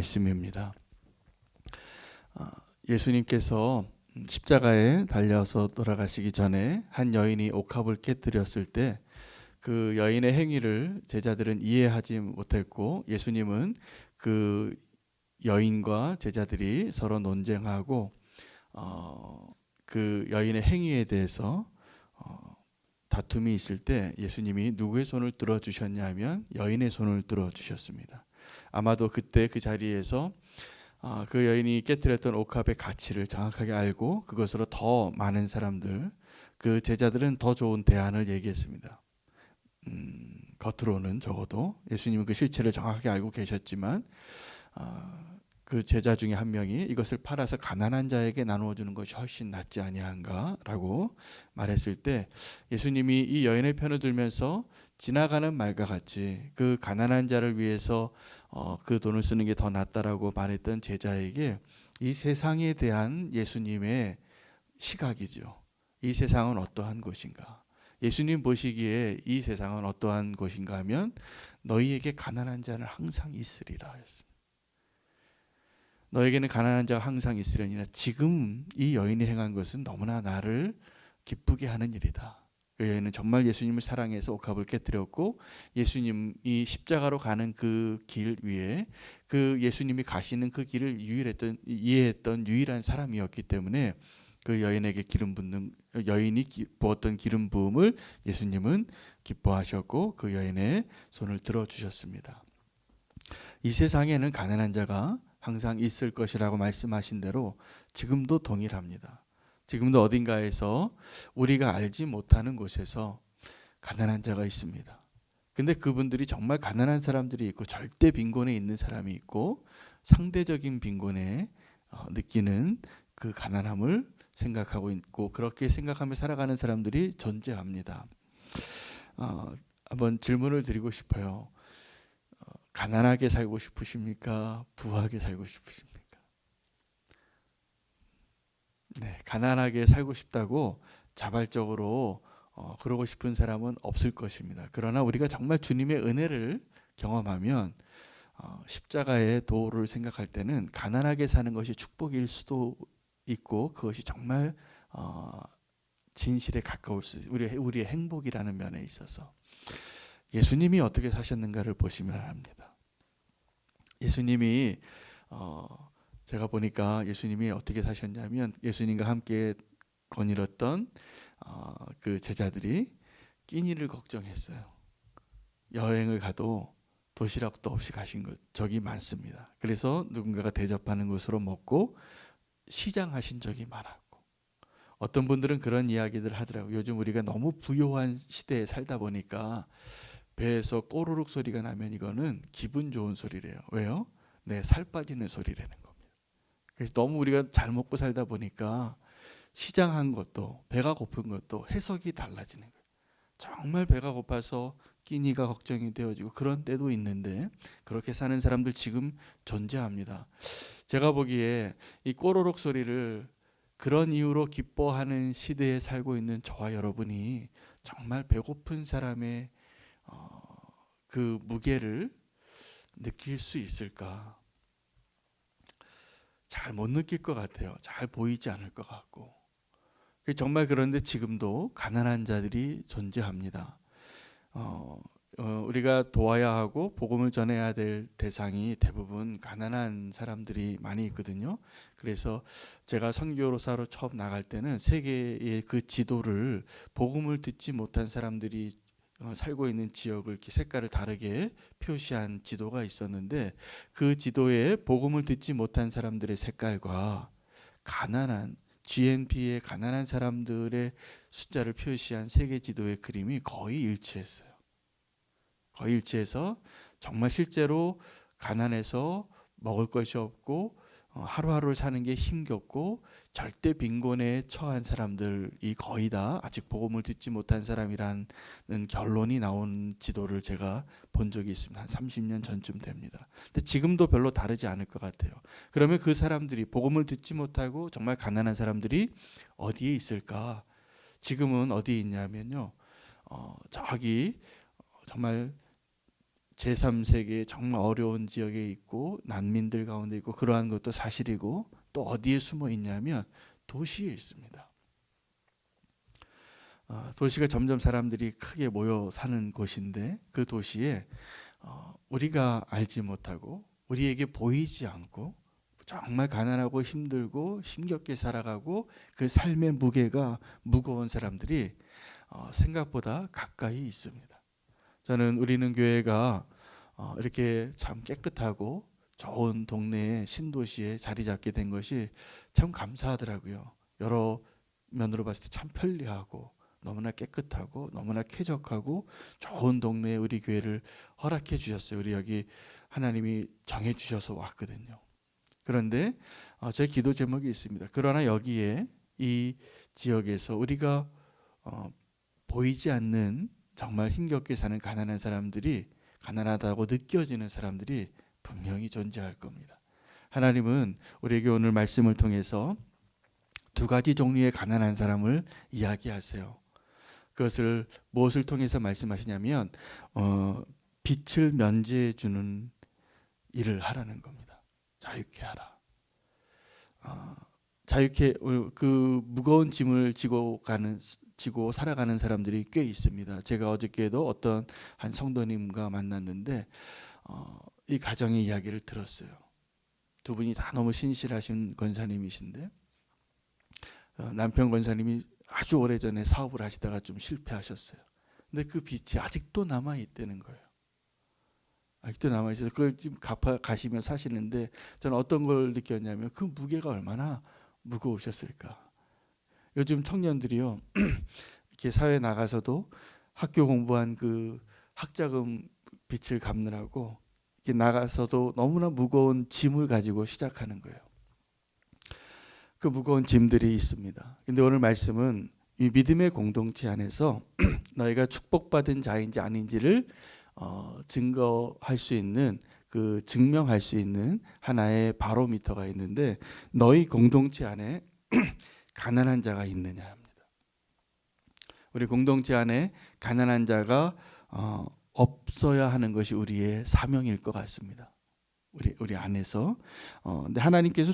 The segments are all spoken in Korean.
말씀입니다. 예수님께서 십자가에 달려서 돌아가시기 전에 한 여인이 옥합을 깨뜨렸을 때 그 여인의 행위를 제자들은 이해하지 못했고, 예수님은 그 여인과 제자들이 서로 논쟁하고 그 여인의 행위에 대해서 다툼이 있을 때 예수님이 누구의 손을 들어주셨냐 하면 여인의 손을 들어주셨습니다. 아마도 그때 그 자리에서 그 여인이 깨뜨렸던 옥합의 가치를 정확하게 알고 그것으로 더 많은 사람들, 그 제자들은 더 좋은 대안을 얘기했습니다. 겉으로는 적어도 예수님은 그 실체를 정확하게 알고 계셨지만 그 제자 중에 한 명이 이것을 팔아서 가난한 자에게 나누어 주는 것이 훨씬 낫지 아니한가라고 말했을 때, 예수님이 이 여인의 편을 들면서 지나가는 말과 같이 그 가난한 자를 위해서 그 돈을 쓰는 게 더 낫다라고 말했던 제자에게 이 세상에 대한 예수님의 시각이죠. 이 세상은 어떠한 곳인가? 예수님 보시기에 이 세상은 어떠한 곳인가 하면 너희에게 가난한 자는 항상 있으리라 했습니다. 너에게는 가난한 자가 항상 있으려니나 지금 이 여인이 행한 것은 너무나 나를 기쁘게 하는 일이다. 그 여인은 정말 예수님을 사랑해서 옥합을 깨뜨렸고, 예수님이 십자가로 가는 그 길 위에 그 예수님이 가시는 그 길을 이해했던 유일한 사람이었기 때문에 그 여인에게 여인이 부었던 기름 부음을 예수님은 기뻐하셨고 그 여인의 손을 들어주셨습니다. 이 세상에는 가난한 자가 항상 있을 것이라고 말씀하신 대로 지금도 동일합니다. 지금도 어딘가에서 우리가 알지 못하는 곳에서 가난한 자가 있습니다. 근데 그분들이 정말 가난한 사람들이 있고 절대 빈곤에 있는 사람이 있고 상대적인 빈곤에 느끼는 그 가난함을 생각하고 있고, 그렇게 생각하며 살아가는 사람들이 존재합니다. 한번 질문을 드리고 싶어요. 가난하게 살고 싶으십니까? 부하게 살고 싶으십니까? 네, 가난하게 살고 싶다고 자발적으로 그러고 싶은 사람은 없을 것입니다. 그러나 우리가 정말 주님의 은혜를 경험하면 십자가의 도를 생각할 때는 가난하게 사는 것이 축복일 수도 있고, 그것이 정말 진실에 가까울 수 있어요. 우리의 행복이라는 면에 있어서 예수님이 어떻게 사셨는가를 보시면 합니다. 예수님이 제가 보니까 예수님이 어떻게 사셨냐면, 예수님과 함께 거닐었던 그 제자들이 끼니를 걱정했어요. 여행을 가도 도시락도 없이 가신 적이 많습니다. 그래서 누군가가 대접하는 것으로 먹고 시장하신 적이 많았고, 어떤 분들은 그런 이야기들 하더라고요. 요즘 우리가 너무 부요한 시대에 살다 보니까 배에서 꼬르륵 소리가 나면 이거는 기분 좋은 소리래요. 왜요? 네, 살 빠지는 소리라는 겁니다. 그래서 너무 우리가 잘 먹고 살다 보니까 시장한 것도, 배가 고픈 것도 해석이 달라지는 거예요. 정말 배가 고파서 끼니가 걱정이 되어지고 그런 때도 있는데, 그렇게 사는 사람들 지금 존재합니다. 제가 보기에 이 꼬르륵 소리를 그런 이유로 기뻐하는 시대에 살고 있는 저와 여러분이 정말 배고픈 사람의 그 무게를 느낄 수 있을까? 잘 못 느낄 것 같아요. 잘 보이지 않을 것 같고. 정말 그런데 지금도 가난한 자들이 존재합니다. 우리가 도와야 하고 복음을 전해야 될 대상이 대부분 가난한 사람들이 많이 있거든요. 그래서 제가 선교사로 처음 나갈 때는 세계의 그 지도를 복음을 듣지 못한 사람들이 살고 있는 지역을 이렇게 색깔을 다르게 표시한 지도가 있었는데, 그 지도에 복음을 듣지 못한 사람들의 색깔과 가난한 GNP의 가난한 사람들의 숫자를 표시한 세계 지도의 그림이 거의 일치했어요. 거의 일치해서 정말 실제로 가난해서 먹을 것이 없고 하루하루를 사는 게 힘겹고 절대 빈곤에 처한 사람들이 거의 다 아직 복음을 듣지 못한 사람이라는 결론이 나온 지도를 제가 본 적이 있습니다. 한 30년 전쯤 됩니다. 근데 지금도 별로 다르지 않을 것 같아요. 그러면 그 사람들이, 복음을 듣지 못하고 정말 가난한 사람들이 어디에 있을까? 지금은 어디에 있냐면요, 저기 정말 제3세계 정말 어려운 지역에 있고 난민들 가운데 있고 그러한 것도 사실이고 또 어디에 숨어 있냐면 도시에 있습니다. 도시가 점점 사람들이 크게 모여 사는 곳인데 그 도시에 우리가 알지 못하고 우리에게 보이지 않고 정말 가난하고 힘들고 힘겹게 살아가고 그 삶의 무게가 무거운 사람들이 생각보다 가까이 있습니다. 저는 우리는 교회가 이렇게 참 깨끗하고 좋은 동네에 신도시에 자리 잡게 된 것이 참 감사하더라고요. 여러 면으로 봤을 때 참 편리하고 너무나 깨끗하고 너무나 쾌적하고 좋은 동네에 우리 교회를 허락해 주셨어요. 우리 여기 하나님이 정해 주셔서 왔거든요. 그런데 제 기도 제목이 있습니다. 그러나 여기에 이 지역에서 우리가 보이지 않는 정말 힘겹게 사는 가난한 사람들이 가난하다고 느껴지는 사람들이 분명히 존재할 겁니다. 하나님은 우리에게 오늘 말씀을 통해서 두 가지 종류의 가난한 사람을 이야기하세요. 그것을 무엇을 통해서 말씀하시냐면 빛을 면제해 주는 일을 하라는 겁니다. 자유케 하라. 자유케 그 무거운 짐을 지고 살아가는 사람들이 꽤 있습니다. 제가 어저께도 어떤 한 성도님과 만났는데 이 가정의 이야기를 들었어요. 두 분이 다 너무 신실하신 권사님이신데 남편 권사님이 아주 오래전에 사업을 하시다가 좀 실패하셨어요. 근데 그 빚이 아직도 남아 있다는 거예요. 아직도 남아 있어서 그걸 지금 갚아가시며 사시는데 저는 어떤 걸 느꼈냐면 그 무게가 얼마나 무거우셨을까. 요즘 청년들이요 이렇게 사회 나가서도 학교 공부한 그 학자금 빚을 갚느라고 이렇게 나가서도 너무나 무거운 짐을 가지고 시작하는 거예요. 그 무거운 짐들이 있습니다. 근데 오늘 말씀은 이 믿음의 공동체 안에서 너희가 축복받은 자인지 아닌지를 증거할 수 있는 그 증명할 수 있는 하나의 바로미터가 있는데 너희 공동체 안에 가난한 자가 있느냐 합니다. 우리 공동체 안에 가난한 자가 없어야 하는 것이 우리의 사명일 것 같습니다. 우리 안에서 근데 하나님께서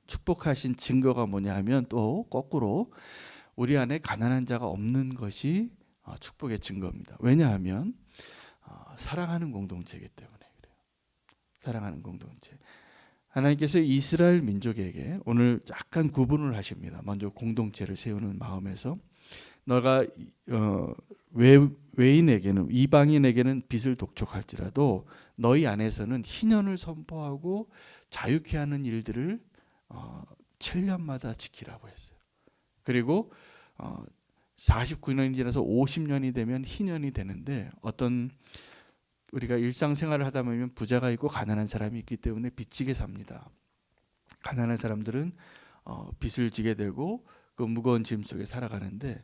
축복하신 증거가 뭐냐 하면 또 거꾸로 우리 안에 가난한 자가 없는 것이 축복의 증거입니다. 왜냐하면 사랑하는 공동체이기 때문에 그래요. 사랑하는 공동체. 하나님께서 이스라엘 민족에게 오늘 약간 구분을 하십니다. 먼저 공동체를 세우는 마음에서 너가 외인에게는 이방인에게는 빚을 독촉할지라도 너희 안에서는 희년을 선포하고 자유케 하는 일들을 7년마다 지키라고 했어요. 그리고 49년이 지나서 50년이 되면 희년이 되는데 어떤 우리가 일상생활을 하다 보면 부자가 있고 가난한 사람이 있기 때문에 빚지게 삽니다. 가난한 사람들은 빚을 지게 되고 그 무거운 짐 속에 살아가는데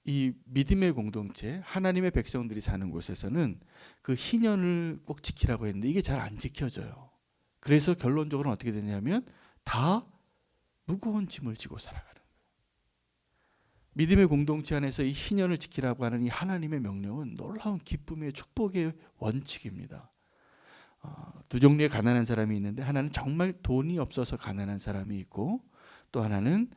이 믿음의 공동체 하나님의 백성들이 사는 곳에서는 그 희년을 꼭 지키라고 했는데 이게 잘 안 지켜져요. 그래서 결론적으로는 어떻게 되냐면 다 무거운 짐을 지고 살아가는 거예요. 믿음의 공동체 안에서 이 희년을 지키라고 하는 이 하나님의 명령은 놀라운 기쁨의 축복의 원칙입니다. 두 종류의 가난한 사람이 있는데 하나는 정말 돈이 없어서 가난한 사람이 있고 또 하나는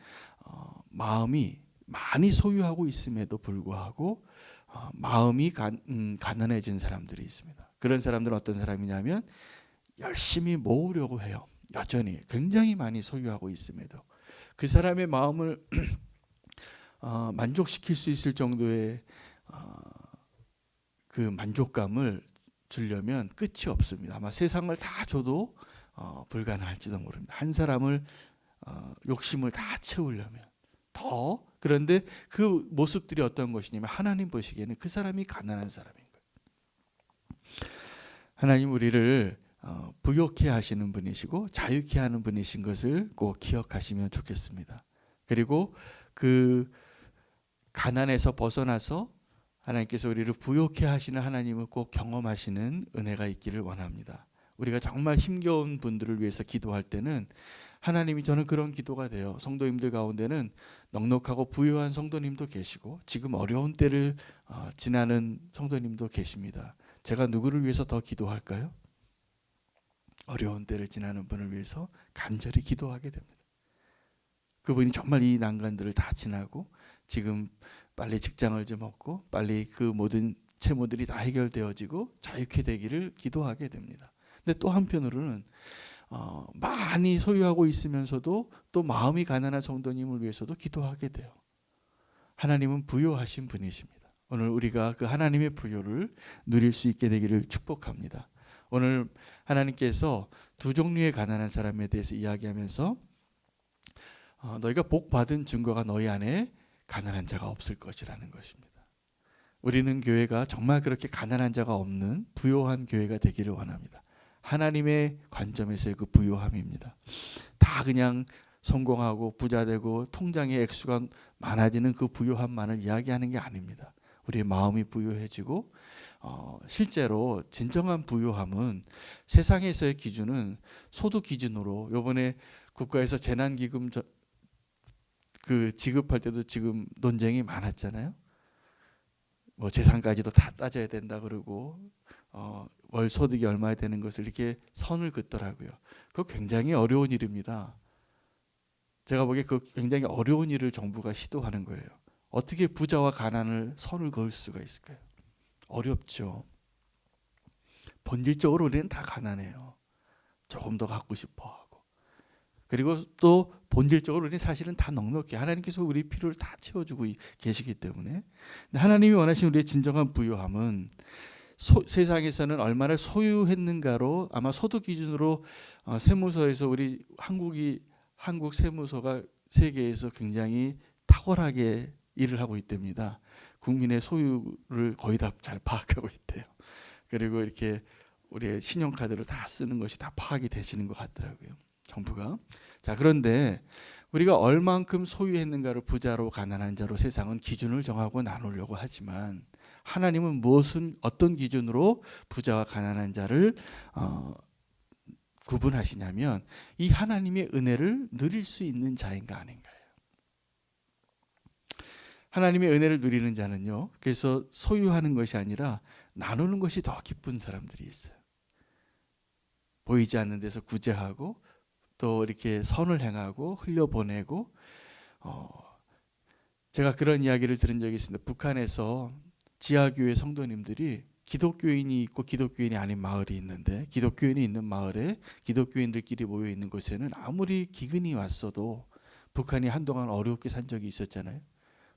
마음이 많이 소유하고 있음에도 불구하고 마음이 가난해진 사람들이 있습니다. 그런 사람들은 어떤 사람이냐면 열심히 모으려고 해요. 여전히 굉장히 많이 소유하고 있음에도 그 사람의 마음을 만족시킬 수 있을 정도의 그 만족감을 주려면 끝이 없습니다. 아마 세상을 다 줘도 불가능할지도 모릅니다. 한 사람을 욕심을 다 채우려면 더 그런데 그 모습들이 어떤 것이냐면 하나님 보시기에는 그 사람이 가난한 사람인 거예요. 하나님 우리를 부욕해 하시는 분이시고 자유케 하는 분이신 것을 꼭 기억하시면 좋겠습니다. 그리고 그 가난에서 벗어나서 하나님께서 우리를 부욕해 하시는 하나님을 꼭 경험하시는 은혜가 있기를 원합니다. 우리가 정말 힘겨운 분들을 위해서 기도할 때는 하나님이 저는 그런 기도가 돼요. 성도님들 가운데는 넉넉하고 부유한 성도님도 계시고 지금 어려운 때를 지나는 성도님도 계십니다. 제가 누구를 위해서 더 기도할까요? 어려운 때를 지나는 분을 위해서 간절히 기도하게 됩니다. 그분이 정말 이 난관들을 다 지나고 지금 빨리 직장을 좀 얻고 빨리 그 모든 채무들이 다 해결되어지고 자유케 되기를 기도하게 됩니다. 근데 또 한편으로는 많이 소유하고 있으면서도 또 마음이 가난한 성도님을 위해서도 기도하게 돼요. 하나님은 부요하신 분이십니다. 오늘 우리가 그 하나님의 부요를 누릴 수 있게 되기를 축복합니다. 오늘 하나님께서 두 종류의 가난한 사람에 대해서 이야기하면서 너희가 복 받은 증거가 너희 안에 가난한 자가 없을 것이라는 것입니다. 우리는 교회가 정말 그렇게 가난한 자가 없는 부요한 교회가 되기를 원합니다. 하나님의 관점에서의 그 부요함입니다. 다 그냥 성공하고 부자 되고 통장의 액수가 많아지는 그 부요함만을 이야기하는 게 아닙니다. 우리의 마음이 부요해지고 실제로 진정한 부요함은 세상에서의 기준은 소득 기준으로 요번에 국가에서 재난기금 그 지급할 때도 지금 논쟁이 많았잖아요. 뭐 재산까지도 다 따져야 된다 그러고 월 소득이 얼마나 되는 것을 이렇게 선을 긋더라고요. 그거 굉장히 어려운 일입니다. 제가 보기에 그 굉장히 어려운 일을 정부가 시도하는 거예요. 어떻게 부자와 가난을 선을 그을 수가 있을까요? 어렵죠. 본질적으로 우리는 다 가난해요. 조금 더 갖고 싶어 하고. 그리고 또 본질적으로 우리는 사실은 다 넉넉해. 하나님께서 우리 필요를 다 채워주고 계시기 때문에. 근데 하나님이 원하시는 우리의 진정한 부요함은 세상에서는 얼마나 소유했는가로 아마 소득 기준으로 세무서에서 우리 한국 세무서가 세계에서 굉장히 탁월하게 일을 하고 있답니다. 국민의 소유를 거의 다 잘 파악하고 있대요. 그리고 이렇게 우리의 신용카드를 다 쓰는 것이 다 파악이 되시는 것 같더라고요. 정부가. 자, 그런데 우리가 얼만큼 소유했는가를 부자로 가난한 자로 세상은 기준을 정하고 나누려고 하지만 하나님은 어떤 기준으로 부자와 가난한 자를 구분하시냐면 이 하나님의 은혜를 누릴 수 있는 자인가 아닌가요? 하나님의 은혜를 누리는 자는요. 그래서 소유하는 것이 아니라 나누는 것이 더 기쁜 사람들이 있어요. 보이지 않는 데서 구제하고 또 이렇게 선을 행하고 흘려보내고 제가 그런 이야기를 들은 적이 있습니다. 북한에서 지하교회 성도님들이 기독교인이 있고 기독교인이 아닌 마을이 있는데 기독교인이 있는 마을에 기독교인들끼리 모여 있는 곳에는 아무리 기근이 왔어도 북한이 한동안 어렵게 산 적이 있었잖아요.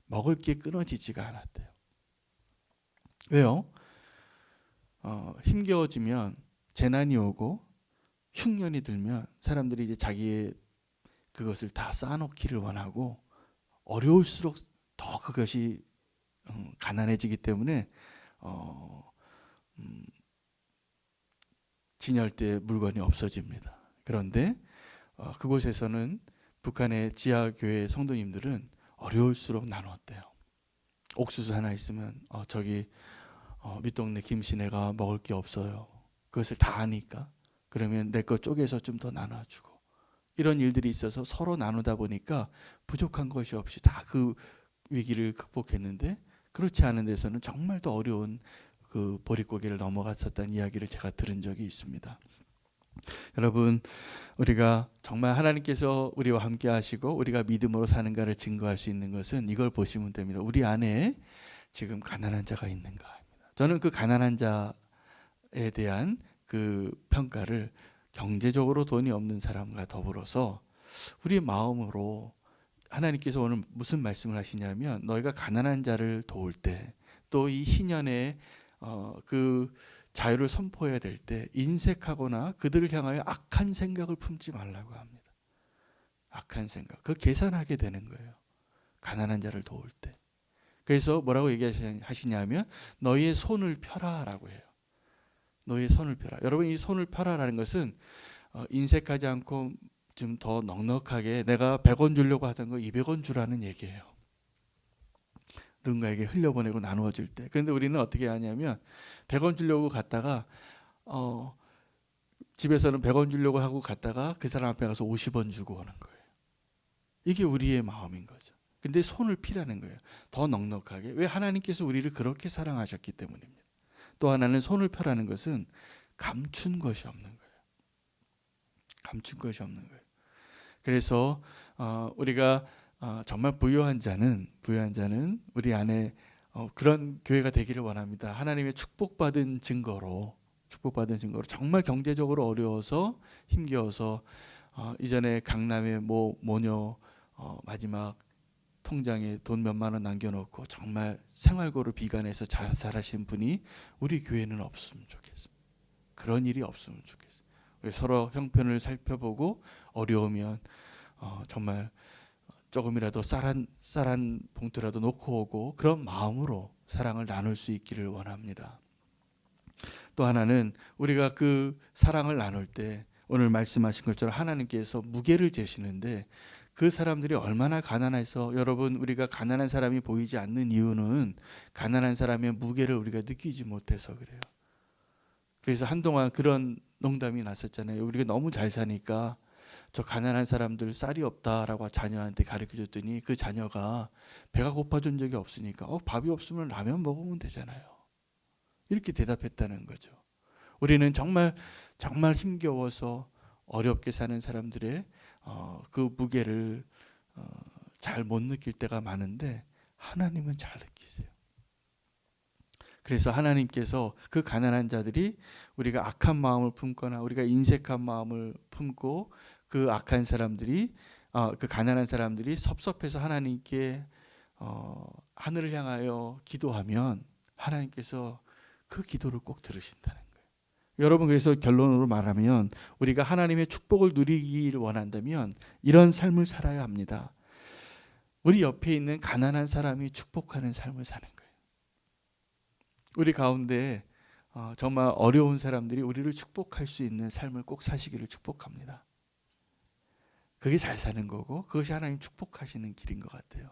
먹을 게 끊어지지가 않았대요. 왜요? 힘겨워지면 재난이 오고 흉년이 들면 사람들이 이제 자기의 그것을 다 쌓아놓기를 원하고 어려울수록 더 그것이 가난해지기 때문에 진열대 물건이 없어집니다. 그런데 그곳에서는 북한의 지하교회 성도님들은 어려울수록 나눴대요. 옥수수 하나 있으면 저기 밑동네 김씨네가 먹을 게 없어요. 그것을 다 아니까 그러면 내 거 쪼개서 좀 더 나눠주고 이런 일들이 있어서 서로 나누다 보니까 부족한 것이 없이 다 그 위기를 극복했는데 그렇지 않은 데서는 정말 더 어려운 그 보릿고개를 넘어갔었다는 이야기를 제가 들은 적이 있습니다. 여러분, 우리가 정말 하나님께서 우리와 함께 하시고 우리가 믿음으로 사는가를 증거할 수 있는 것은 이걸 보시면 됩니다. 우리 안에 지금 가난한 자가 있는가 합니다. 저는 그 가난한 자에 대한 그 평가를 경제적으로 돈이 없는 사람과 더불어서 우리의 마음으로 하나님께서 오늘 무슨 말씀을 하시냐면 너희가 가난한 자를 도울 때 또 이 희년에 그 자유를 선포해야 될 때 인색하거나 그들을 향하여 악한 생각을 품지 말라고 합니다. 악한 생각. 그걸 계산하게 되는 거예요. 가난한 자를 도울 때. 그래서 뭐라고 얘기하시냐면 너희의 손을 펴라라고 해요. 너희의 손을 펴라. 여러분 이 손을 펴라라는 것은 인색하지 않고 좀 더 넉넉하게 내가 100원 주려고 하던 거 200원 주라는 얘기예요. 누군가에게 흘려보내고 나누어 줄 때. 그런데 우리는 어떻게 하냐면 100원 주려고 갔다가 집에서는 100원 주려고 하고 갔다가 그 사람 앞에 가서 50원 주고 오는 거예요. 이게 우리의 마음인 거죠. 근데 손을 피라는 거예요. 더 넉넉하게. 왜? 하나님께서 우리를 그렇게 사랑하셨기 때문입니다. 또 하나는 손을 펴라는 것은 감춘 것이 없는 거예요. 감춘 것이 없는 거예요. 그래서 우리가 정말 부유한 자는 우리 안에 그런 교회가 되기를 원합니다. 하나님의 축복받은 증거로 정말 경제적으로 어려워서 힘겨워서 이전에 강남의 모녀 마지막 통장에 돈 몇만 원 남겨놓고 정말 생활고를 비관해서 자살하신 분이 우리 교회는 없으면 좋겠습니다. 그런 일이 없으면 좋겠어요. 서로 형편을 살펴보고 어려우면 정말 조금이라도 쌀한 봉투라도 놓고 오고 그런 마음으로 사랑을 나눌 수 있기를 원합니다. 또 하나는 우리가 그 사랑을 나눌 때 오늘 말씀하신 것처럼 하나님께서 무게를 재시는데 그 사람들이 얼마나 가난해서, 여러분 우리가 가난한 사람이 보이지 않는 이유는 가난한 사람의 무게를 우리가 느끼지 못해서 그래요. 그래서 한동안 그런 농담이 났었잖아요. 우리가 너무 잘 사니까 저 가난한 사람들 쌀이 없다라고 자녀한테 가르쳐줬더니 그 자녀가 배가 고파진 적이 없으니까 밥이 없으면 라면 먹으면 되잖아요. 이렇게 대답했다는 거죠. 우리는 정말 힘겨워서 어렵게 사는 사람들의 그 무게를 잘 못 느낄 때가 많은데 하나님은 잘 느끼세요. 그래서 하나님께서 그 가난한 자들이 우리가 악한 마음을 품거나 우리가 인색한 마음을 품고 그 악한 사람들이 그 가난한 사람들이 섭섭해서 하나님께 하늘을 향하여 기도하면 하나님께서 그 기도를 꼭 들으신다는 거예요. 여러분, 그래서 결론으로 말하면 우리가 하나님의 축복을 누리기를 원한다면 이런 삶을 살아야 합니다. 우리 옆에 있는 가난한 사람이 축복하는 삶을 사는 거예요. 우리 가운데 정말 어려운 사람들이 우리를 축복할 수 있는 삶을 꼭 사시기를 축복합니다. 그게 잘 사는 거고 그것이 하나님 축복하시는 길인 것 같아요.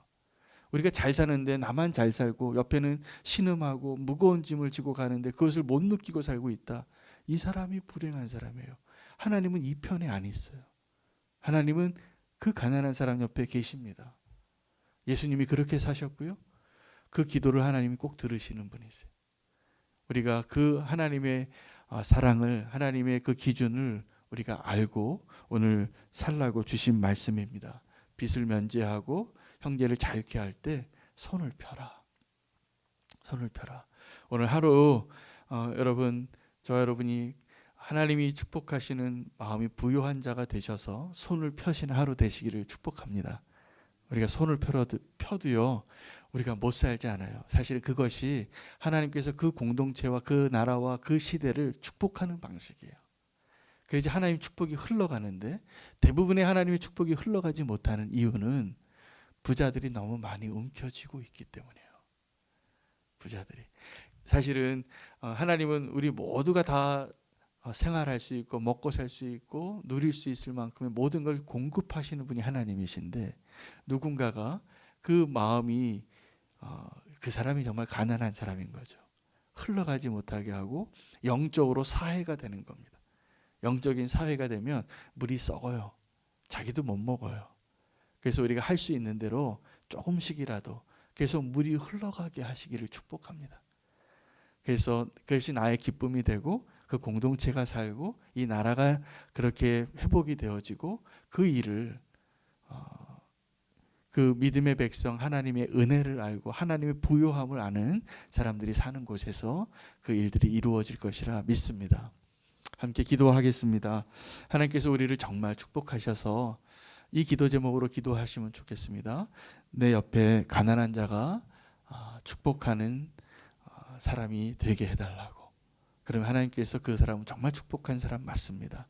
우리가 잘 사는데 나만 잘 살고 옆에는 신음하고 무거운 짐을 지고 가는데 그것을 못 느끼고 살고 있다. 이 사람이 불행한 사람이에요. 하나님은 이 편에 안 있어요. 하나님은 그 가난한 사람 옆에 계십니다. 예수님이 그렇게 사셨고요. 그 기도를 하나님이 꼭 들으시는 분이세요. 우리가 그 하나님의 사랑을, 하나님의 그 기준을 우리가 알고 오늘 살라고 주신 말씀입니다. 빚을 면제하고 형제를 자유케 할 때 손을 펴라. 손을 펴라. 오늘 하루 여러분이 하나님이 축복하시는 마음이 부유한 자가 되셔서 손을 펴시는 하루 되시기를 축복합니다. 우리가 손을 펴도요 우리가 못 살지 않아요. 사실 그것이 하나님께서 그 공동체와 그 나라와 그 시대를 축복하는 방식이에요. 그래서 하나님 축복이 흘러가는데 대부분의 하나님의 축복이 흘러가지 못하는 이유는 부자들이 너무 많이 움켜쥐고 있기 때문이에요. 부자들이. 사실은 하나님은 우리 모두가 다 생활할 수 있고 먹고 살 수 있고 누릴 수 있을 만큼의 모든 걸 공급하시는 분이 하나님이신데 누군가가 그 마음이 그 사람이 정말 가난한 사람인 거죠. 흘러가지 못하게 하고 영적으로 사해가 되는 겁니다. 영적인 사회가 되면 물이 썩어요. 자기도 못 먹어요. 그래서 우리가 할 수 있는 대로 조금씩이라도 계속 물이 흘러가게 하시기를 축복합니다. 그래서 그것이 나의 기쁨이 되고 그 공동체가 살고 이 나라가 그렇게 회복이 되어지고 그 일을 그 믿음의 백성 하나님의 은혜를 알고 하나님의 부요함을 아는 사람들이 사는 곳에서 그 일들이 이루어질 것이라 믿습니다. 함께 기도하겠습니다. 하나님께서 우리를 정말 축복하셔서 이 기도 제목으로 기도하시면 좋겠습니다. 내 옆에 가난한 자가 축복하는 사람이 되게 해달라고. 그러면 하나님께서 그 사람은 정말 축복한 사람 맞습니다.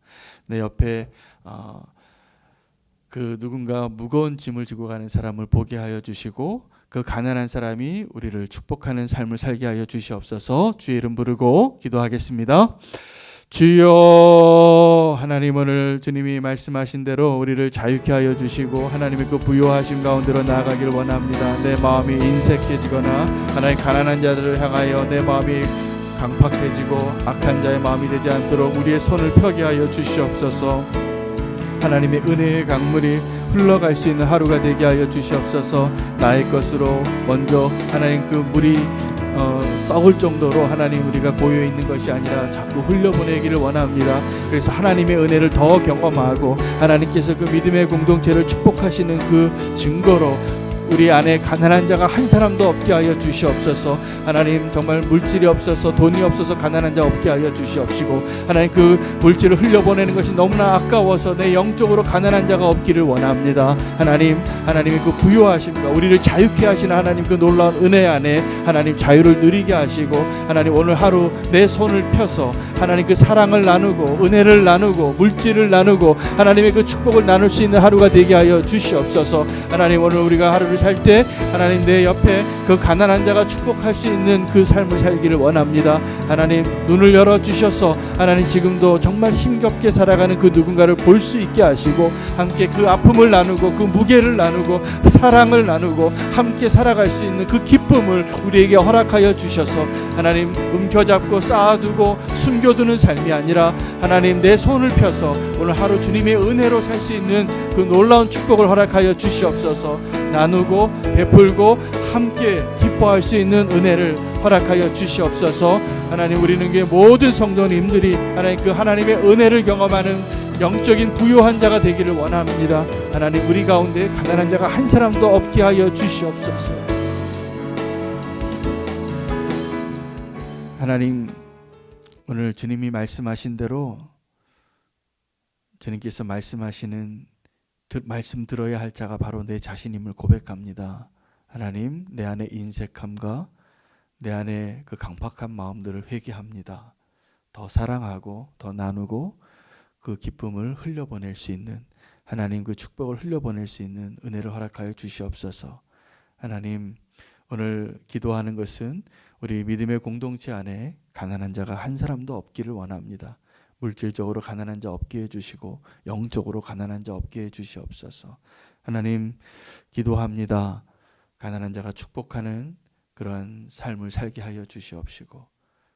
내 옆에 그 누군가 무거운 짐을 지고 가는 사람을 보게 하여 주시고 그 가난한 사람이 우리를 축복하는 삶을 살게 하여 주시옵소서. 주의 이름 부르고 기도하겠습니다. 주여, 하나님 오늘 주님이 말씀하신 대로 우리를 자유케 하여 주시고 하나님의 그 부요하심 가운데로 나아가길 원합니다. 내 마음이 인색해지거나 하나님 가난한 자들을 향하여 내 마음이 강팍해지고 악한 자의 마음이 되지 않도록 우리의 손을 펴게 하여 주시옵소서. 하나님의 은혜의 강물이 흘러갈 수 있는 하루가 되게 하여 주시옵소서. 나의 것으로 먼저 하나님 그 물이 썩을 정도로 하나님 우리가 고여 있는 것이 아니라 자꾸 흘려보내기를 원합니다. 그래서 하나님의 은혜를 더 경험하고 하나님께서 그 믿음의 공동체를 축복하시는 그 증거로 우리 안에 가난한 자가 한 사람도 없게 하여 주시옵소서. 하나님 정말 물질이 없어서 돈이 없어서 가난한 자 없게 하여 주시옵시고, 하나님 그 물질을 흘려보내는 것이 너무나 아까워서 내 영적으로 가난한 자가 없기를 원합니다. 하나님의 그 부요하심과 우리를 자유케 하시는 하나님 그 놀라운 은혜 안에 하나님 자유를 누리게 하시고, 하나님 오늘 하루 내 손을 펴서 하나님 그 사랑을 나누고 은혜를 나누고 물질을 나누고 하나님의 그 축복을 나눌 수 있는 하루가 되게 하여 주시옵소서. 하나님 오늘 우리가 하루를 살 때 하나님 내 옆에 그 가난한 자가 축복할 수 있는 그 삶을 살기를 원합니다. 하나님 눈을 열어주셔서 하나님 지금도 정말 힘겹게 살아가는 그 누군가를 볼 수 있게 하시고, 함께 그 아픔을 나누고 그 무게를 나누고 사랑을 나누고 함께 살아갈 수 있는 그 기쁨을 우리에게 허락하여 주셔서 하나님 움켜잡고 쌓아두고 숨겨두는 삶이 아니라 하나님 내 손을 펴서 오늘 하루 주님의 은혜로 살 수 있는 그 놀라운 축복을 허락하여 주시옵소서. 나누고 베풀고 함께 기뻐할 수 있는 은혜를 허락하여 주시옵소서. 하나님 우리는 그 모든 성도님들이 하나님 그 하나님의 은혜를 경험하는 영적인 부요한 자가 되기를 원합니다. 하나님 우리 가운데 가난한 자가 한 사람도 없게 하여 주시옵소서. 하나님 오늘 주님이 말씀하신 대로 주님께서 말씀하시는 말씀 들어야 할 자가 바로 내 자신임을 고백합니다. 하나님 내 안에 인색함과 내 안에 그 강팍한 마음들을 회개합니다. 더 사랑하고 더 나누고 그 기쁨을 흘려보낼 수 있는 하나님 그 축복을 흘려보낼 수 있는 은혜를 허락하여 주시옵소서. 하나님 오늘 기도하는 것은 우리 믿음의 공동체 안에 가난한 자가 한 사람도 없기를 원합니다. 물질적으로 가난한 자 없게 해주시고 영적으로 가난한 자 없게 해주시옵소서. 하나님 기도합니다. 가난한 자가 축복하는 그런 삶을 살게 하여 주시옵시고,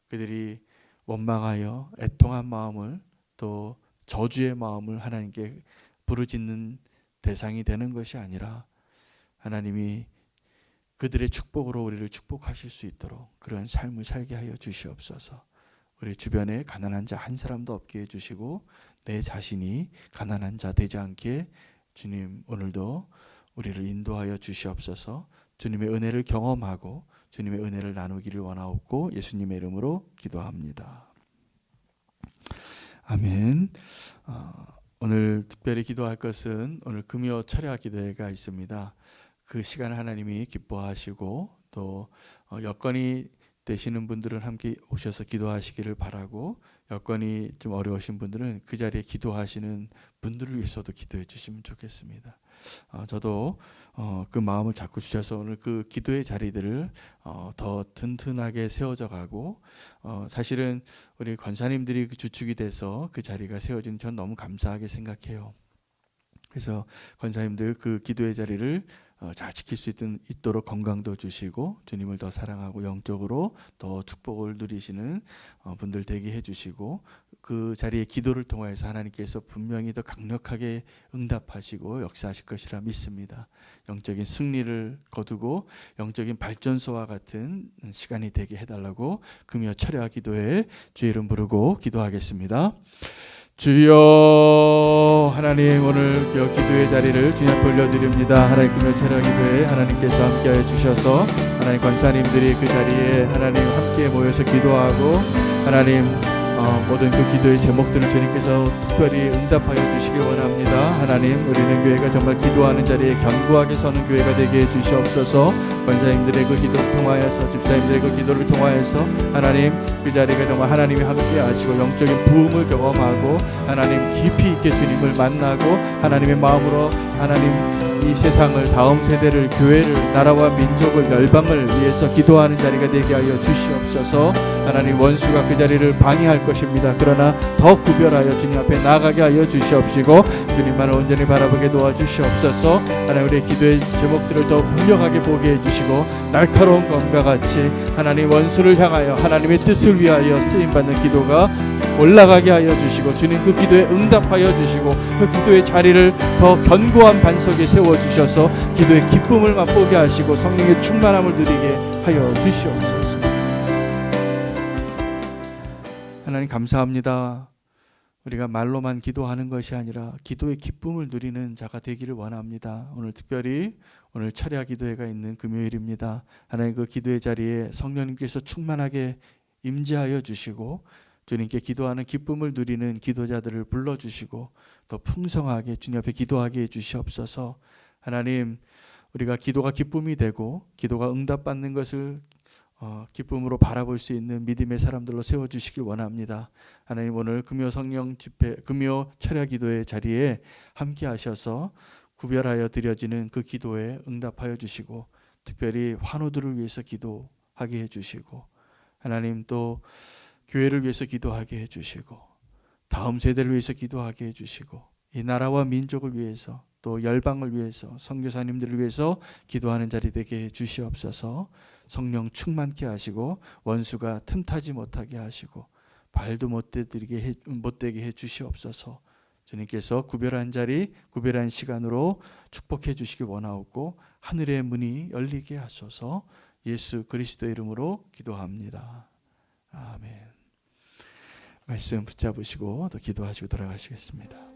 그들이 원망하여 애통한 마음을 또 저주의 마음을 하나님께 부르짖는 대상이 되는 것이 아니라 하나님이 그들의 축복으로 우리를 축복하실 수 있도록 그런 삶을 살게 하여 주시옵소서. 우리 주변에 가난한 자 한 사람도 없게 해주시고 내 자신이 가난한 자 되지 않게 주님 오늘도 우리를 인도하여 주시옵소서. 주님의 은혜를 경험하고 주님의 은혜를 나누기를 원하옵고 예수님의 이름으로 기도합니다. 아멘. 오늘 특별히 기도할 것은 오늘 금요 철야 기도회가 있습니다. 그 시간을 하나님이 기뻐하시고 또 여건이 되시는 분들은 함께 오셔서 기도하시기를 바라고, 여건이 좀 어려우신 분들은 그 자리에 기도하시는 분들을 위해서도 기도해 주시면 좋겠습니다. 저도 그 마음을 자꾸 주셔서 오늘 그 기도의 자리들을 더 튼튼하게 세워져 가고, 사실은 우리 권사님들이 그 주축이 돼서 그 자리가 세워지는 전 너무 감사하게 생각해요. 그래서 권사님들 그 기도의 자리를 잘 지킬 수 있도록 건강도 주시고 주님을 더 사랑하고 영적으로 더 축복을 누리시는 분들 되게 해주시고, 그 자리에 기도를 통해서 하나님께서 분명히 더 강력하게 응답하시고 역사하실 것이라 믿습니다. 영적인 승리를 거두고 영적인 발전소와 같은 시간이 되게 해달라고 금요 철야 기도에 주의 이름 부르고 기도하겠습니다. 주여, 하나님 오늘 기도의 자리를 주님 앞에 올려드립니다. 하나님 금요 철야 기도에 하나님께서 함께하여 주셔서 하나님 권사님들이 그 자리에 하나님 함께 모여서 기도하고 하나님 모든 그 기도의 제목들을 주님께서 특별히 응답하여 주시기 원합니다. 하나님 우리는 교회가 정말 기도하는 자리에 견고하게 서는 교회가 되게 해주시옵소서. 권사님들의 그 기도를 통하여서 집사님들의 그 기도를 통하여서 하나님 그 자리가 정말 하나님이 함께 하시고 영적인 부흥을 경험하고 하나님 깊이 있게 주님을 만나고 하나님의 마음으로 하나님 이 세상을, 다음 세대를, 교회를, 나라와 민족을, 열방을 위해서 기도하는 자리가 되게 하여 주시옵소서. 하나님 원수가 그 자리를 방해할 것입니다. 그러나 더 구별하여 주님 앞에 나아가게 하여 주시옵시고 주님만을 온전히 바라보게 도와주시옵소서. 하나님 우리의 기도의 제목들을 더 분명하게 보게 해주시고 날카로운 검과 같이 하나님 원수를 향하여 하나님의 뜻을 위하여 쓰임받는 기도가 올라가게 하여 주시고 주님 그 기도에 응답하여 주시고 그 기도의 자리를 더 견고한 반석에 세워주셔서 기도의 기쁨을 맛보게 하시고 성령의 충만함을 누리게 하여 주시옵소서. 하나님 감사합니다. 우리가 말로만 기도하는 것이 아니라 기도의 기쁨을 누리는 자가 되기를 원합니다. 오늘 특별히 오늘 철야 기도회가 있는 금요일입니다. 하나님 그 기도의 자리에 성령님께서 충만하게 임재하여 주시고 주님께 기도하는 기쁨을 누리는 기도자들을 불러주시고 더 풍성하게 주님 앞에 기도하게 해주시옵소서. 하나님 우리가 기도가 기쁨이 되고 기도가 응답받는 것을 기쁨으로 바라볼 수 있는 믿음의 사람들로 세워주시길 원합니다. 하나님 오늘 금요 성령 집회 금요 철야 기도의 자리에 함께 하셔서 구별하여 드려지는 그 기도에 응답하여 주시고 특별히 환우들을 위해서 기도하게 해주시고 하나님 또 교회를 위해서 기도하게 해주시고 다음 세대를 위해서 기도하게 해주시고 이 나라와 민족을 위해서 또 열방을 위해서 선교사님들을 위해서 기도하는 자리 되게 해주시옵소서. 성령 충만케 하시고 원수가 틈타지 못하게 하시고 발도 못되게 해주시옵소서. 주님께서 구별한 자리 구별한 시간으로 축복해 주시기 원하옵고 하늘의 문이 열리게 하소서. 예수 그리스도의 이름으로 기도합니다. 아멘. 말씀 붙잡으시고 또 기도하시고 돌아가시겠습니다.